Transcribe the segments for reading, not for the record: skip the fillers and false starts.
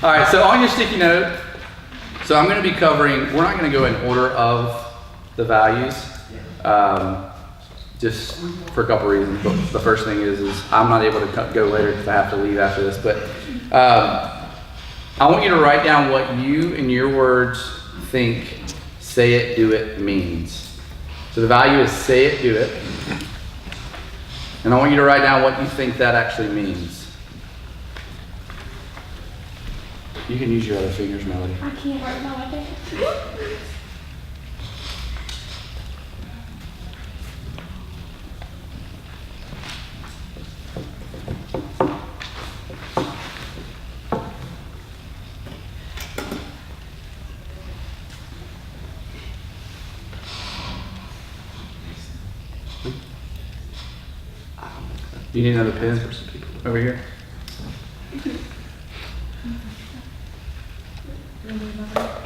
All right, so on your sticky note, so I'm going to be covering, we're not going to go in order of the values, just for a couple reasons. But the first thing is I'm not able to go later because I have to leave after this. But I want you to write down what you, in your words, think say it, do it means. So the value is say it, do it. And I want you to write down what you think that actually means. You can use your other fingers, Melody. I can't write my way. 'em. You need another pen over here?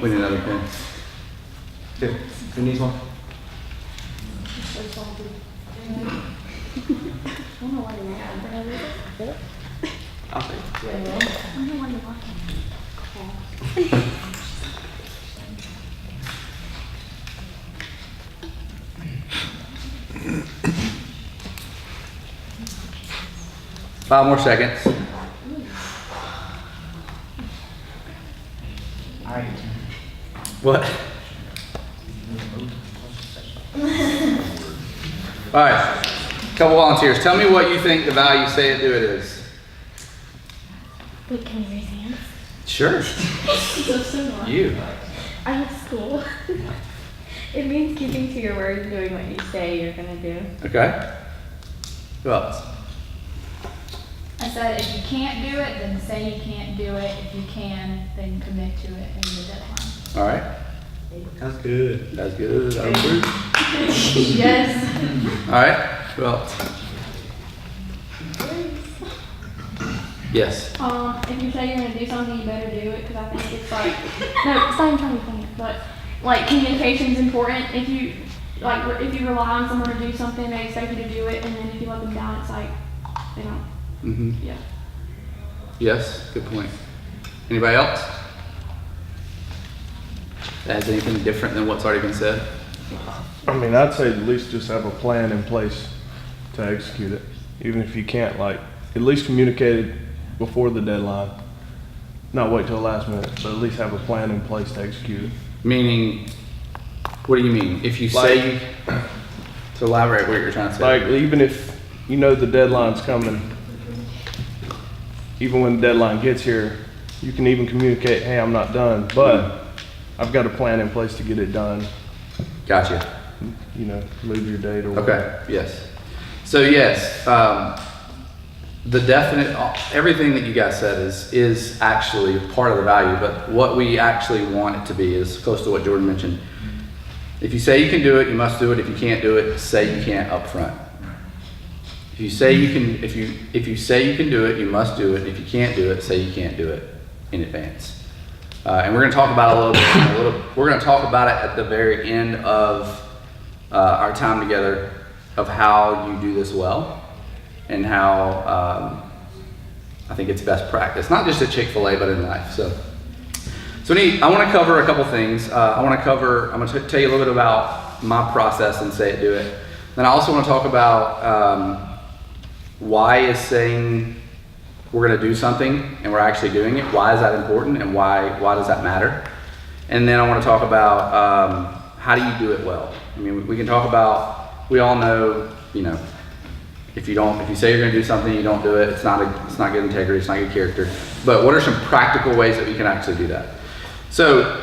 We need another pen. Here, who needs one? I'll take it. 5 more seconds. Alright. What? All right, couple volunteers. Tell me what you think the value say it, do it is. Wait, can we raise hands? Sure. So similar. You. I have school. It means keeping to your word and doing what you say you're gonna do. Okay. Who else? I said if you can't do it, then say you can't do it. If you can, then commit to it in the deadline. All right. That's good. That's good. That was good. Yes. All right. Who else? Yes. If you say you're gonna do something, you better do it, because I think it's like, no, it's not even trying to be funny, but like communication's important. If you rely on someone to do something, they expect you to do it, and then if you let them down, it's like, they don't, Mm-hmm. yeah. Yes. Good point. Anybody else? That has anything different than what's already been said? I mean, I'd say at least just have a plan in place to execute it. Even if you can't, like, at least communicate it before the deadline. Not wait till the last minute, but at least have a plan in place to execute it. Meaning, what do you mean? If you say you, to elaborate what you're trying to say. Like, even if you know the deadline's coming, even when the deadline gets here, you can even communicate, hey, I'm not done, but I've got a plan in place to get it done. Gotcha. You know, move your date or whatever. Okay. Yes. So yes, the definite, everything that you guys said is actually part of the value, but what we actually want it to be is close to what Jordan mentioned. If you say you can do it, you must do it. If you can't do it, say you can't up front. If you say you can, if you say you can do it, you must do it. If you can't do it, say you can't do it in advance. And we're going to talk about it a little bit. We're going to talk about it at the very end of our time together, of how you do this well, and how I think it's best practice, not just at Chick-fil-A, but in life. So I want to cover a couple things. I'm going to tell you a little bit about my process and say it, do it. Then I also want to talk about why is saying we're going to do something and we're actually doing it, why is that important, and why does that matter? And then I want to talk about how do you do it well. I mean, we can talk about, we all know, you know, if you say you're going to do something, you don't do it, it's not good integrity, it's not good character. But what are some practical ways that we can actually do that? So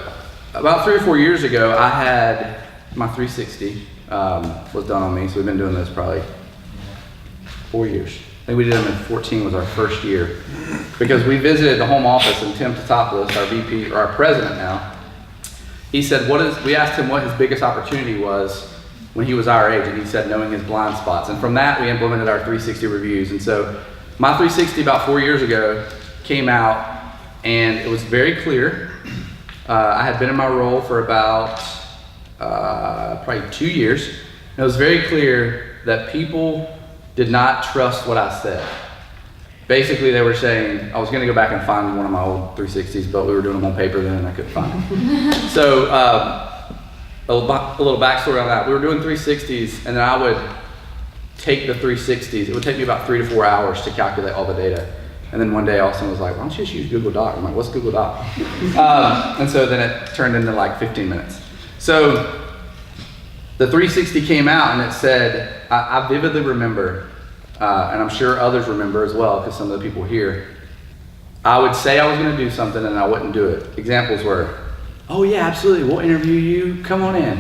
about 3 or 4 years ago, I had my 360 was done on me. So we've been doing this probably 4 years. I think we did them in 14 was our first year, because we visited the home office, and Tim Tatopoulos, our VP, or our president now, he said, we asked him what his biggest opportunity was when he was our age, and he said knowing his blind spots. And from that, we implemented our 360 reviews. And so my 360 about 4 years ago came out, and it was very clear. I had been in my role for about probably 2 years. And it was very clear that people did not trust what I said. basically they were saying, I was gonna go back and find one of my old 360s, but we were doing them on paper then and I couldn't find them. So, a little backstory on that. We were doing 360s and then I would take the 360s. It would take me about 3 to 4 hours to calculate all the data. And then one day Austin was like, why don't you just use Google Doc? I'm like, what's Google Doc? And so then it turned into like 15 minutes. So the 360 came out and it said, I vividly remember, and I'm sure others remember as well, because some of the people here, I would say I was gonna do something and I wouldn't do it. Examples were, oh yeah, absolutely, we'll interview you, come on in.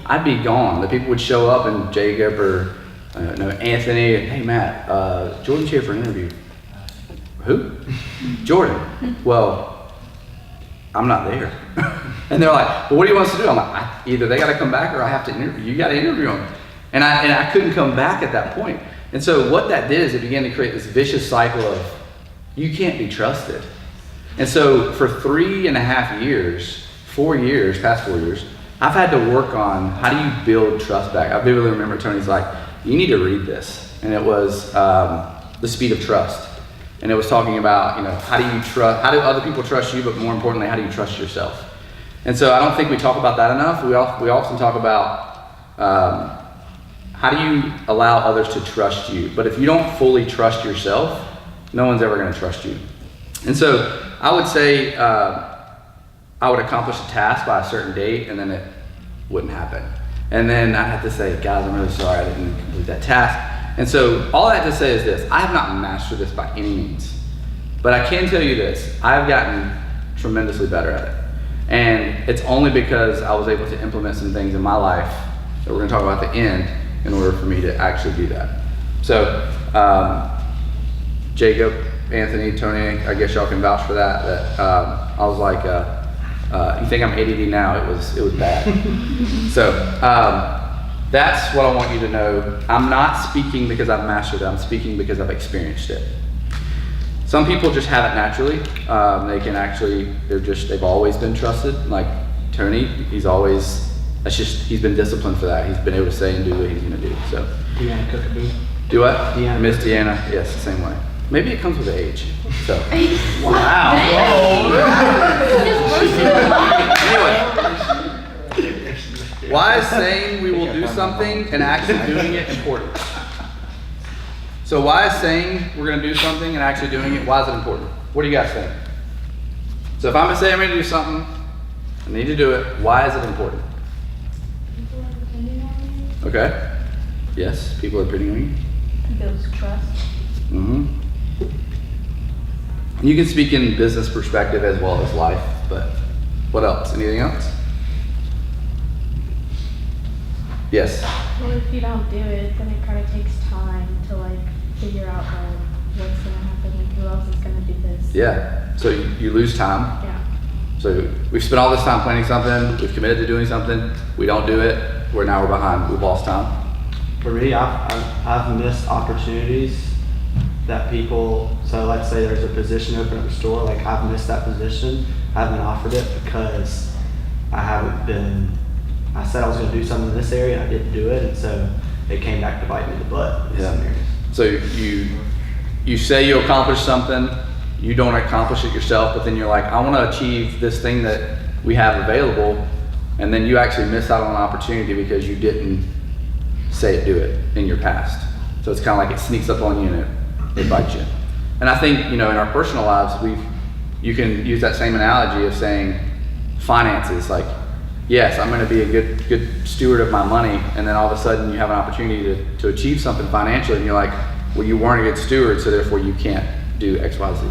I'd be gone. The people would show up and Jacob or Anthony, hey Matt, Jordan's here for an interview. Who? Jordan. Well, I'm not there. And they're like, well, what do you want us to do? I'm like, either they got to come back or I have to interview. You got to interview them. And I couldn't come back at that point. And so what that did is it began to create this vicious cycle of you can't be trusted. And so for 3.5 years, 4 years, past 4 years, I've had to work on how do you build trust back. I vividly remember Tony's like, you need to read this. And it was The Speed of Trust. And it was talking about, how do other people trust you, but more importantly, how do you trust yourself? And so I don't think we talk about that enough. We often talk about how do you allow others to trust you? But if you don't fully trust yourself, no one's ever gonna trust you. And so I would say I would accomplish a task by a certain date and then it wouldn't happen. And then I had to say, guys, I'm really sorry I didn't complete that task. And so all I have to say is this, I have not mastered this by any means, but I can tell you this, I've gotten tremendously better at it. And it's only because I was able to implement some things in my life that we're gonna talk about at the end in order for me to actually do that. So, Jacob, Anthony, Tony, I guess y'all can vouch for that I was like, you think I'm ADD now, it was bad. So, that's what I want you to know. I'm not speaking because I've mastered it, I'm speaking because I've experienced it. Some people just have it naturally. They can actually, they've always been trusted. Like Tony, he's been disciplined for that. He's been able to say and do what he's gonna do, so. Deanna Cookaboo. Do what? Deanna. Miss Deanna, yes, the same way. Maybe it comes with age, so. Wow. Anyway. Why is saying we will do something and actually doing it important? So why is saying we're gonna do something and actually doing it, why is it important? What do you guys think? So if I'm gonna say I'm gonna do something, I need to do it, why is it important? People are depending on you. Okay, yes, people are depending on you. It builds trust. Mm-hmm. You can speak in business perspective as well as life, but what else? Anything else? Yes. Well, if you don't do it, then it kind of takes time to figure out what's gonna happen, who else is gonna do this. Yeah. So you lose time. Yeah. So we've spent all this time planning something, we've committed to doing something, we don't do it, we're behind, we've lost time. For me, I've missed opportunities that people, so let's say there's a position open at the store, like I've missed that position, I haven't offered it because I said I was gonna do something in this area and I didn't do it, and so it came back to bite me in the butt in some areas. So you say you accomplish something, you don't accomplish it yourself, but then you're like, I wanna achieve this thing that we have available, and then you actually miss out on an opportunity because you didn't say it, do it in your past. So it's kind of like it sneaks up on you and it bites you. And I think, in our personal lives, you can use that same analogy of saying finances, like, yes, I'm gonna be a good steward of my money, and then all of a sudden you have an opportunity to achieve something financially, and you're like, well, you weren't a good steward, so therefore you can't do X, Y, Z.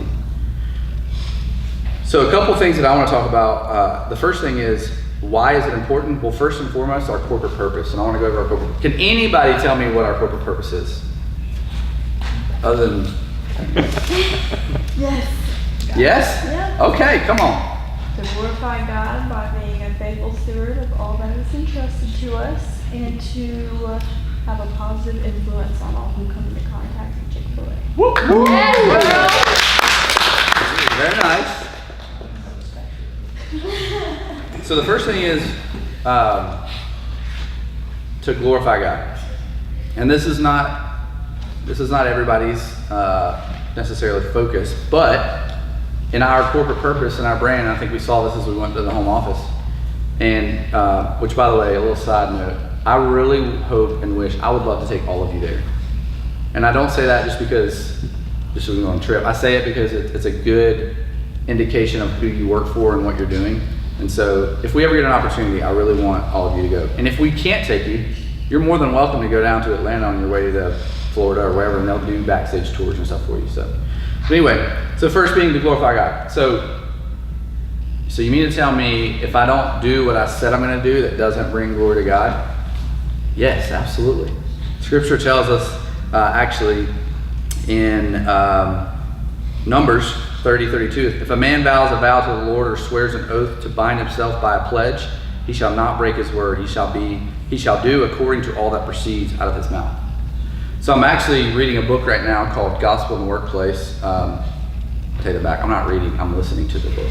So a couple things that I wanna talk about. The first thing is, why is it important? Well, first and foremost, our corporate purpose, and I wanna go over our corporate. Can anybody tell me what our corporate purpose is? Other than, Yes. yes? Yeah. Okay, come on. To glorify God by being a faithful steward of all that is entrusted to us, and to have a positive influence on all who come into contact with Chick-fil-A. Very nice. So the first thing is to glorify God, and this is not everybody's necessarily focus, but in our corporate purpose and our brand, I think we saw this as we went to the home office. And, which by the way, a little side note, I really hope and wish, I would love to take all of you there. And I don't say that just so we go on a trip. I say it because it's a good indication of who you work for and what you're doing. And so if we ever get an opportunity, I really want all of you to go. And if we can't take you, you're more than welcome to go down to Atlanta on your way to Florida or wherever, and they'll do backstage tours and stuff for you. So anyway, so first being to glorify God. So you mean to tell me if I don't do what I said I'm going to do, that doesn't bring glory to God? Yes, absolutely. Scripture tells us actually in Numbers 30:32, if a man vows a vow to the Lord or swears an oath to bind himself by a pledge, he shall not break his word. He shall do according to all that proceeds out of his mouth. So I'm actually reading a book right now called Gospel in the Workplace. Take it back. I'm not reading. I'm listening to the book.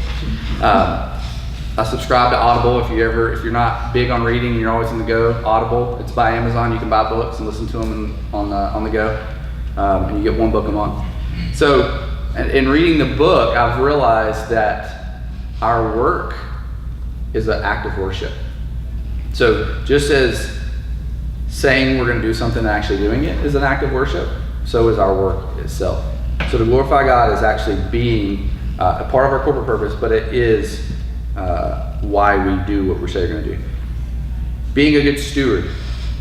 I subscribe to Audible. If you're not big on reading and you're always on the go, Audible. It's by Amazon. You can buy books and listen to them on the go, and you get one book a month. So, in reading the book, I've realized that our work is an act of worship. So, just as saying we're going to do something and actually doing it is an act of worship, so is our work itself. So to glorify God is actually being a part of our corporate purpose, but it is why we do what we say we're going to do. Being a good steward.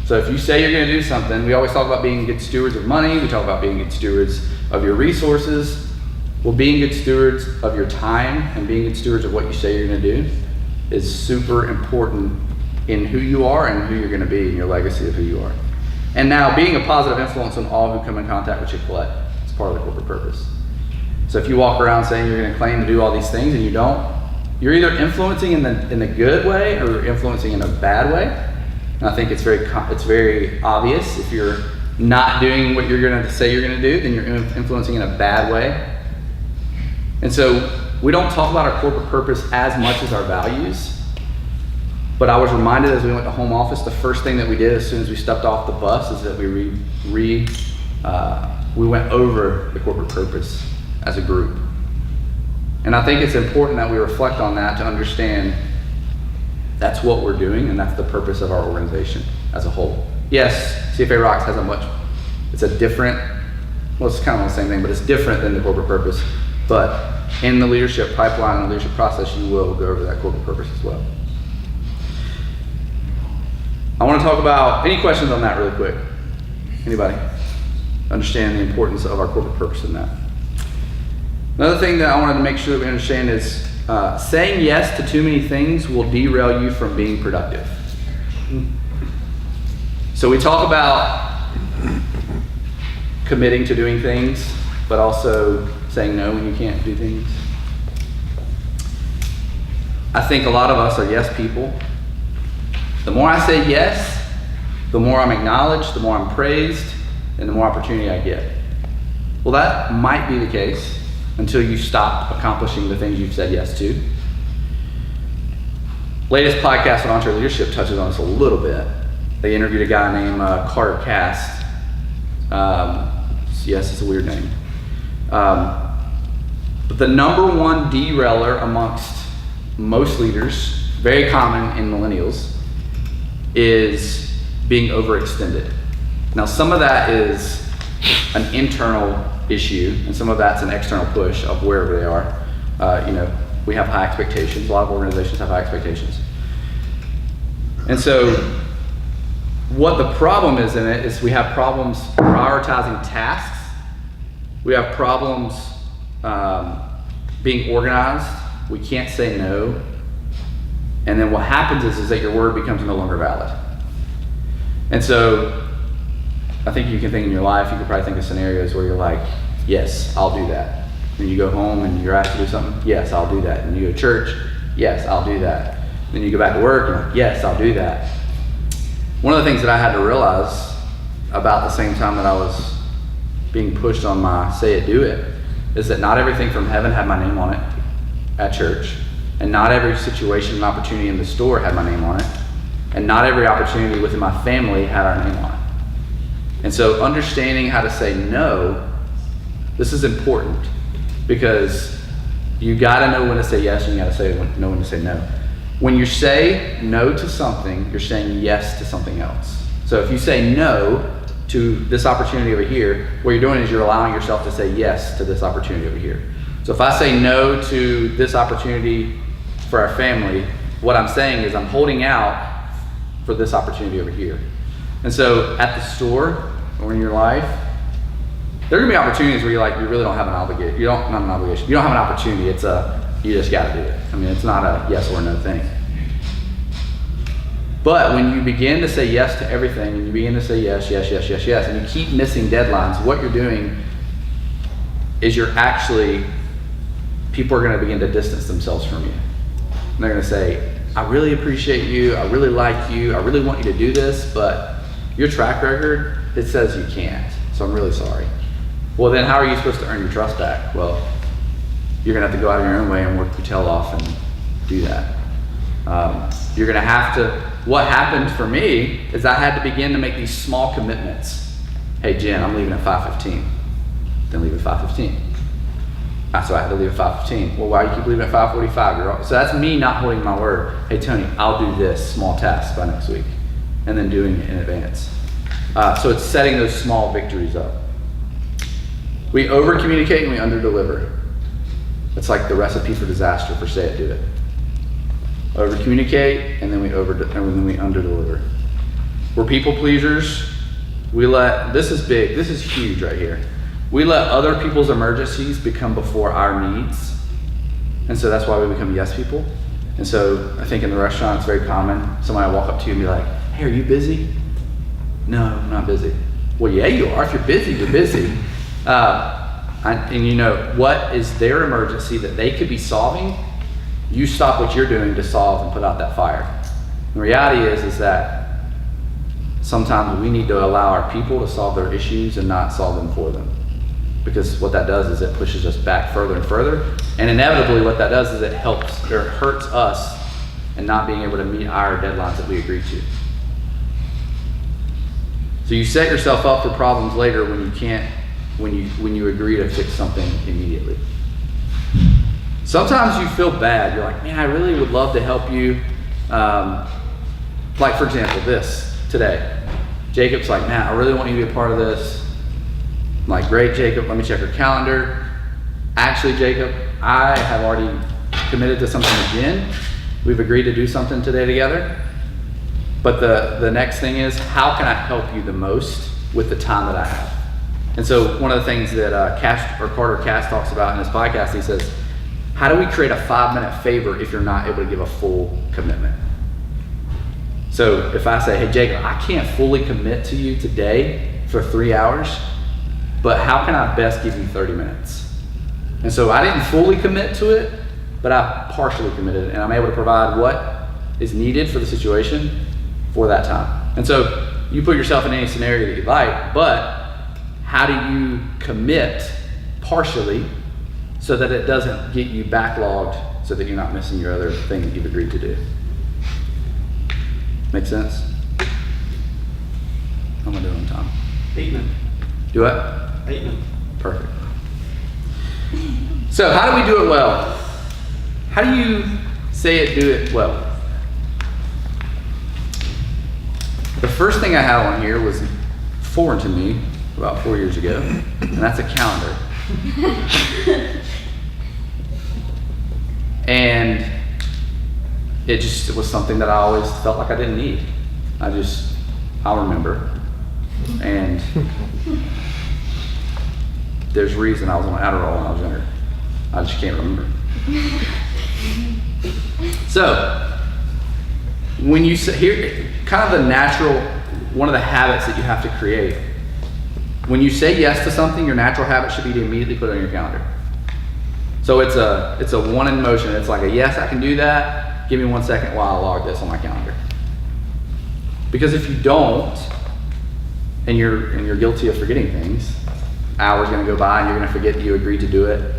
So if you say you're going to do something, we always talk about being good stewards of money. We talk about being good stewards of your resources. Well, being good stewards of your time and being good stewards of what you say you're going to do is super important in who you are and who you're going to be and your legacy of who you are. And now being a positive influence on all who come in contact with Chick-fil-A is part of the corporate purpose. So if you walk around saying you're going to claim to do all these things and you don't, you're either influencing in the good way or you're influencing in a bad way. And I think it's very obvious. If you're not doing what you're going to say you're going to do, then you're influencing in a bad way. And so we don't talk about our corporate purpose as much as our values. But I was reminded as we went to home office, the first thing that we did as soon as we stepped off the bus is that we went over the corporate purpose as a group. And I think it's important that we reflect on that to understand that's what we're doing and that's the purpose of our organization as a whole. Yes, CFA Rocks has it's kind of the same thing, but it's different than the corporate purpose. But in the leadership pipeline and the leadership process, you will go over that corporate purpose as well. I want to talk about, any questions on that really quick? Anybody? Understand the importance of our corporate purpose in that. Another thing that I wanted to make sure that we understand is saying yes to too many things will derail you from being productive. So we talk about committing to doing things, but also saying no when you can't do things. I think a lot of us are yes people. The more I say yes, the more I'm acknowledged, the more I'm praised, and the more opportunity I get. Well, that might be the case until you stop accomplishing the things you've said yes to. Latest podcast on EntreLeadership touches on this a little bit. They interviewed a guy named Carter Cast. Yes, it's a weird name. But the number one derailer amongst most leaders, very common in millennials, is being overextended. Now, some of that is an internal issue, and some of that's an external push of wherever they are. We have high expectations. A lot of organizations have high expectations. And so, what the problem is in it is we have problems prioritizing tasks. We have problems being organized. We can't say no. And then what happens is that your word becomes no longer valid. And so I think you can think in your life, you could probably think of scenarios where you're like, yes, I'll do that. And you go home and you're asked to do something, yes, I'll do that. And you go to church, yes, I'll do that. Then you go back to work, and you're like, yes, I'll do that. One of the things that I had to realize about the same time that I was being pushed on my say it, do it, is that not everything from heaven had my name on it at church. And not every situation and opportunity in the store had my name on it. And not every opportunity within my family had our name on it. And so understanding how to say no This is important because you gotta know when to say yes and you gotta know when to say no. When you say no to something, you're saying yes to something else. So if you say no to this opportunity over here, what you're doing is you're allowing yourself to say yes to this opportunity over here. So if I say no to this opportunity for our family, what I'm saying is I'm holding out for this opportunity over here. And so at the store or in your life, there are gonna be opportunities where you really don't have an obligation. You don't have an opportunity. It's you just gotta do it. I mean, it's not a yes or no thing. But when you begin to say yes to everything, and you begin to say yes, yes, yes, yes, yes, and you keep missing deadlines, what you're doing is people are gonna begin to distance themselves from you. And they're gonna say, I really appreciate you, I really like you, I really want you to do this, but your track record, it says you can't, so I'm really sorry. Well, then how are you supposed to earn your trust back? Well, you're gonna have to go out of your own way and work your tail off and do that. You're gonna have to, what happened for me is I had to begin to make these small commitments. Hey Jen, I'm leaving at 5:15. Then leave at 5:15. So I had to leave at 5:15. Well, why do you keep leaving at 5:45? So that's me not holding my word. Hey Tony, I'll do this small task by next week. And then doing it in advance. So it's setting those small victories up. We over communicate and we under deliver. It's like the recipe for disaster for say it, do it. Over communicate and then we under deliver. We're people pleasers. This is big, this is huge right here. We let other people's emergencies become before our needs. And so that's why we become yes people. And so I think in the restaurant it's very common. Somebody will walk up to you and be like, hey, are you busy? No, I'm not busy. Well, yeah, you are. If you're busy, you're busy. And you know, what is their emergency that they could be solving? You stop what you're doing to solve and put out that fire. The reality is that sometimes we need to allow our people to solve their issues and not solve them for them. Because what that does is it pushes us back further and further. And inevitably what that does is it hurts us in not being able to meet our deadlines that we agreed to. So you set yourself up for problems later when you agree to fix something immediately. Sometimes you feel bad. You're like, man, I really would love to help you. Like for example, this today. Jacob's like, man, I really want you to be a part of this. I'm like, great, Jacob, let me check your calendar. Actually, Jacob, I have already committed to something with Jen. We've agreed to do something today together. But the next thing is, how can I help you the most with the time that I have? And so one of the things that Carter Cass talks about in his podcast, he says, how do we create a 5-minute favor if you're not able to give a full commitment? So if I say, hey Jacob, I can't fully commit to you today for 3 hours, but how can I best give you 30 minutes? And so I didn't fully commit to it, but I partially committed, and I'm able to provide what is needed for the situation for that time. And so you put yourself in any scenario that you like, but how do you commit partially so that it doesn't get you backlogged so that you're not missing your other thing that you've agreed to do? Make sense? How am I doing on time? 8 minutes. Do what? 8 minutes. Perfect. So how do we do it well? How do you say it, do it well? The first thing I had on here was foreign to me about 4 years ago, and that's a calendar. And it was something that I always felt like I didn't need. I'll remember. And there's a reason I was on Adderall when I was younger. I just can't remember. So, when you say here, kind of the natural, one of the habits that you have to create. When you say yes to something, your natural habit should be to immediately put it on your calendar. So it's a one in motion. It's like a yes, I can do that. Give me 1 second while I log this on my calendar. Because if you don't, and you're guilty of forgetting things, hours gonna go by and you're gonna forget that you agreed to do it.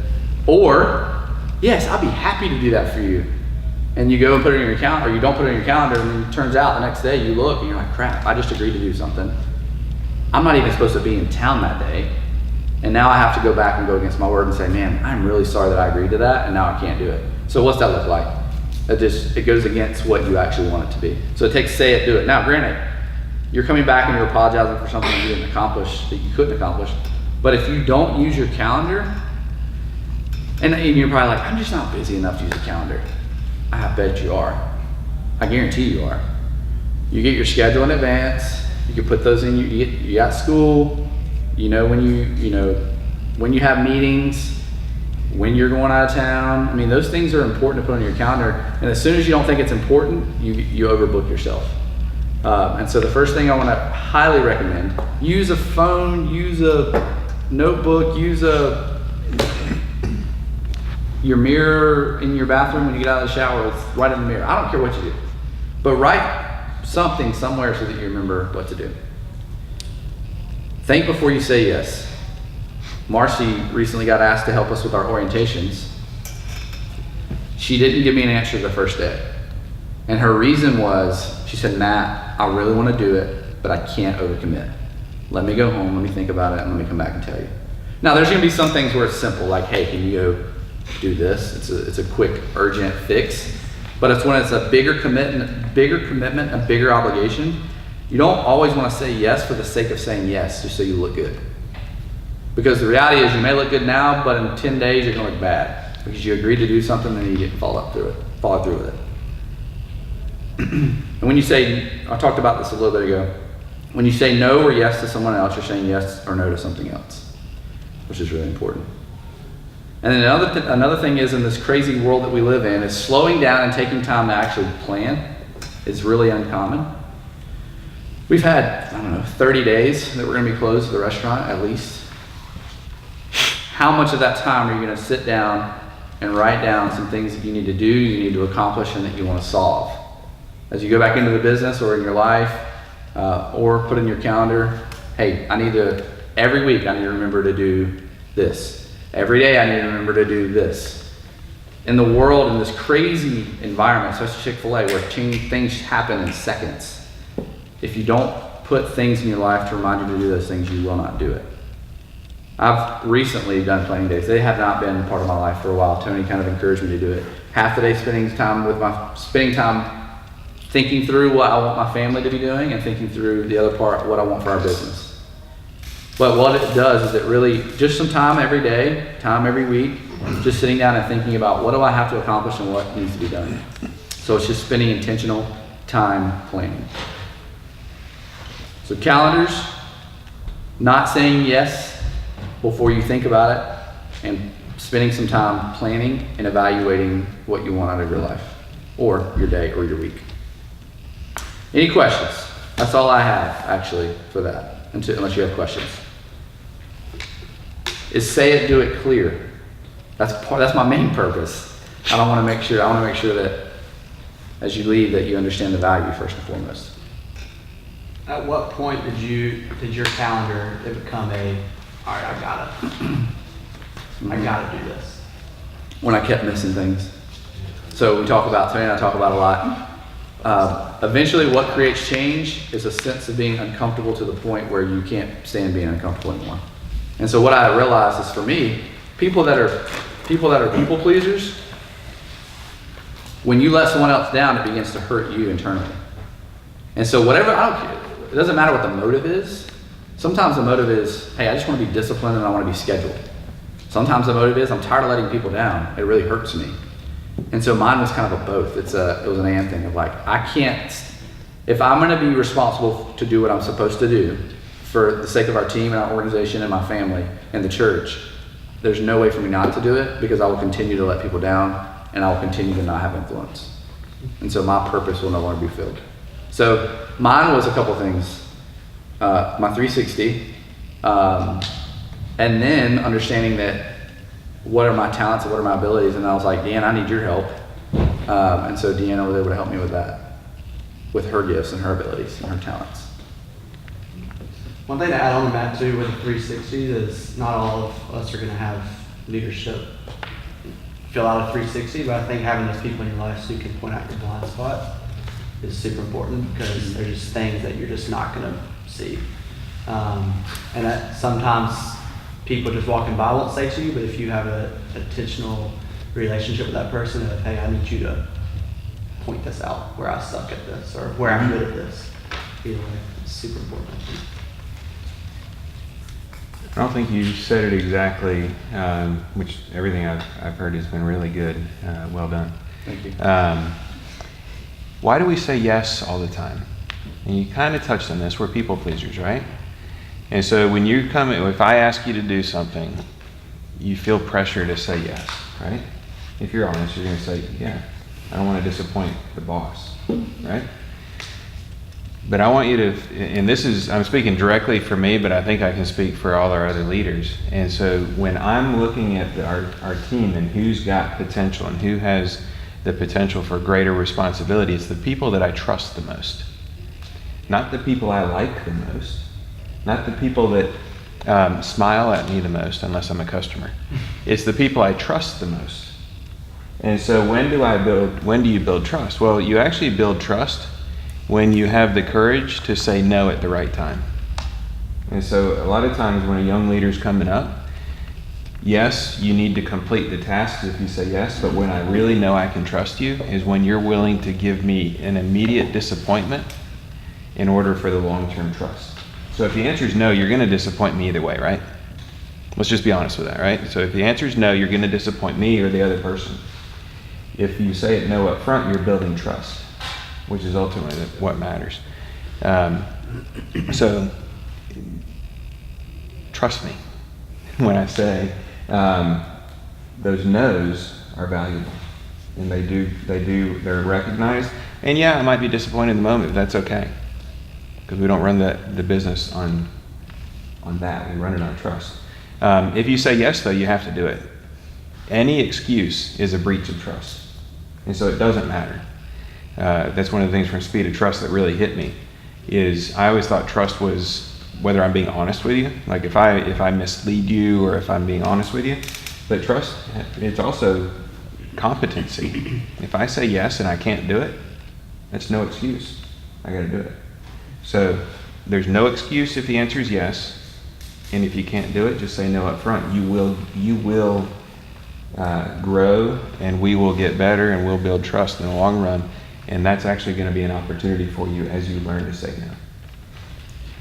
Or, yes, I'll be happy to do that for you. And you go and put it in your calendar, or you don't put it in your calendar, and then it turns out the next day you look and you're like, crap, I just agreed to do something. I'm not even supposed to be in town that day. And now I have to go back and go against my word and say, man, I'm really sorry that I agreed to that, and now I can't do it. So what's that look like? It goes against what you actually want it to be. So it takes say it, do it. Now, granted, you're coming back and you're apologizing for something you didn't accomplish, that you couldn't accomplish. But if you don't use your calendar, and you're probably like, I'm just not busy enough to use a calendar. I bet you are. I guarantee you are. You get your schedule in advance. You can put those in. You got school. You know when you have meetings, when you're going out of town. I mean, those things are important to put on your calendar. And as soon as you don't think it's important, you overbook yourself. And so the first thing I want to highly recommend: use a phone, use a notebook, use your mirror in your bathroom when you get out of the shower. It's right in the mirror. I don't care what you do, but write something somewhere so that you remember what to do. Think before you say yes. Marcy recently got asked to help us with our orientations. She didn't give me an answer the first day. And her reason was, she said, Matt, I really want to do it, but I can't overcommit. Let me go home, let me think about it, and let me come back and tell you. Now, there's going to be some things where it's simple, like, hey, can you go do this? It's a quick, urgent fix. But it's when it's a bigger commitment, a bigger obligation. You don't always want to say yes for the sake of saying yes, just so you look good. Because the reality is, you may look good now, but in 10 days you're going to look bad because you agreed to do something and you didn't follow through with it. And when you say, I talked about this a little bit ago, when you say no or yes to someone else, you're saying yes or no to something else, which is really important. And then another thing is, in this crazy world that we live in, is slowing down and taking time to actually plan is really uncommon. We've had, 30 days that we're going to be closed at the restaurant at least. How much of that time are you going to sit down and write down some things that you need to do, you need to accomplish, and that you want to solve? As you go back into the business or in your life, or put in your calendar, hey, every week I need to remember to do this. Every day I need to remember to do this. In the world, in this crazy environment, such as Chick-fil-A, where things happen in seconds, if you don't put things in your life to remind you to do those things, you will not do it. I've recently done planning days. They have not been part of my life for a while. Tony kind of encouraged me to do it. Half the day spending time thinking through what I want my family to be doing, and thinking through the other part, what I want for our business. But what it does is it really, just some time every day, time every week, just sitting down and thinking about what do I have to accomplish and what needs to be done. So it's just spending intentional time planning. So calendars, not saying yes before you think about it, and spending some time planning and evaluating what you want out of your life, or your day, or your week. Any questions? That's all I have, actually, for that, unless you have questions. Is say it, do it clear. That's my main purpose. I want to make sure that as you leave, that you understand the value first and foremost. At what point did your calendar become all right, I gotta do this? When I kept missing things. So Tony and I talk about a lot. Eventually what creates change is a sense of being uncomfortable to the point where you can't stand being uncomfortable anymore. And so what I realized is, for me, people that are people pleasers, when you let someone else down, it begins to hurt you internally. And so I don't care. It doesn't matter what the motive is. Sometimes the motive is, hey, I just want to be disciplined and I want to be scheduled. Sometimes the motive is, I'm tired of letting people down. It really hurts me. And so mine was kind of a both. It was an and thing of like, if I'm going to be responsible to do what I'm supposed to do for the sake of our team and our organization and my family and the church, there's no way for me not to do it, because I will continue to let people down and I will continue to not have influence. And so my purpose will no longer be filled. So mine was a couple things. My 360, and then understanding that what are my talents and what are my abilities, and I was like, Deanna, I need your help. And so Deanna was able to help me with that, with her gifts and her abilities and her talents. One thing to add on to that too with the 360 is not all of us are going to have leadership fill out a 360, but I think having those people in your life so you can point out your blind spot is super important, because there's just things that you're just not going to see. And that sometimes people just walking by won't say to you, but if you have a intentional relationship with that person of, hey, I need you to point this out where I suck at this or where I'm good at this. Either way, it's super important, I think. I don't think you said it exactly, which everything I've heard has been really good. Well done. Thank you. Why do we say yes all the time? And you kind of touched on this. We're people pleasers, right? And so when you come, if I ask you to do something, you feel pressure to say yes, right? If you're honest, you're going to say, yeah, I don't want to disappoint the boss, right? But I want you to, and this is, I'm speaking directly for me, but I think I can speak for all our other leaders. And so when I'm looking at our team and who's got potential and who has the potential for greater responsibility, it's the people that I trust the most. Not the people I like the most. Not the people that smile at me the most, unless I'm a customer. It's the people I trust the most. And so when do you build trust? Well, you actually build trust when you have the courage to say no at the right time. And so a lot of times when a young leader's coming up, yes, you need to complete the tasks if you say yes, but when I really know I can trust you is when you're willing to give me an immediate disappointment in order for the long-term trust. So if the answer is no, you're going to disappoint me either way, right? Let's just be honest with that, right? So if the answer is no, you're going to disappoint me or the other person. If you say it no up front, you're building trust, which is ultimately what matters. So trust me when I say those no's are valuable, and they're recognized. And yeah, I might be disappointed in the moment, but that's okay, because we don't run the business on that. We run it on trust. If you say yes, though, you have to do it. Any excuse is a breach of trust, and so it doesn't matter. That's one of the things from Speed of Trust that really hit me. Is I always thought trust was whether I'm being honest with you, like if I mislead you or if I'm being honest with you. But trust, it's also competency. If I say yes and I can't do it, that's no excuse. I got to do it. So there's no excuse if the answer is yes, and if you can't do it, just say no up front. You will grow, and we will get better, and we'll build trust in the long run. And that's actually going to be an opportunity for you as you learn to say no.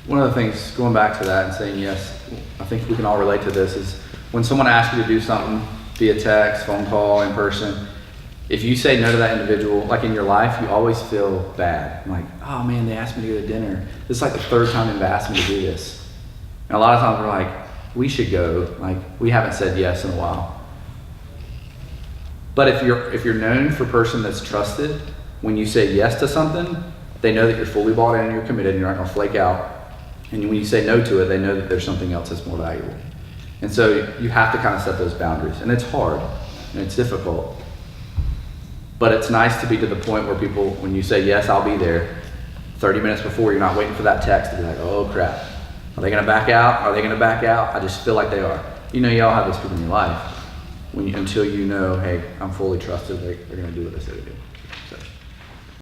One of the things, going back to that and saying yes, I think we can all relate to this, is when someone asks you to do something via text, phone call, in person, if you say no to that individual, like in your life, you always feel bad. Like, oh man, they asked me to go to dinner. This is like the third time they've asked me to do this. And a lot of times we're like, we should go. Like, we haven't said yes in a while. But if you're known for a person that's trusted, when you say yes to something, they know that you're fully bought in and you're committed and you're not going to flake out. And when you say no to it, they know that there's something else that's more valuable. And so you have to kind of set those boundaries. And it's hard and it's difficult. But it's nice to be to the point where people, when you say yes, I'll be there, 30 minutes before, you're not waiting for that text to be like, oh crap. Are they going to back out? Are they going to back out? I just feel like they are. You know, you all have those people in your life until you know, hey, I'm fully trusted. They're going to do what they say to do.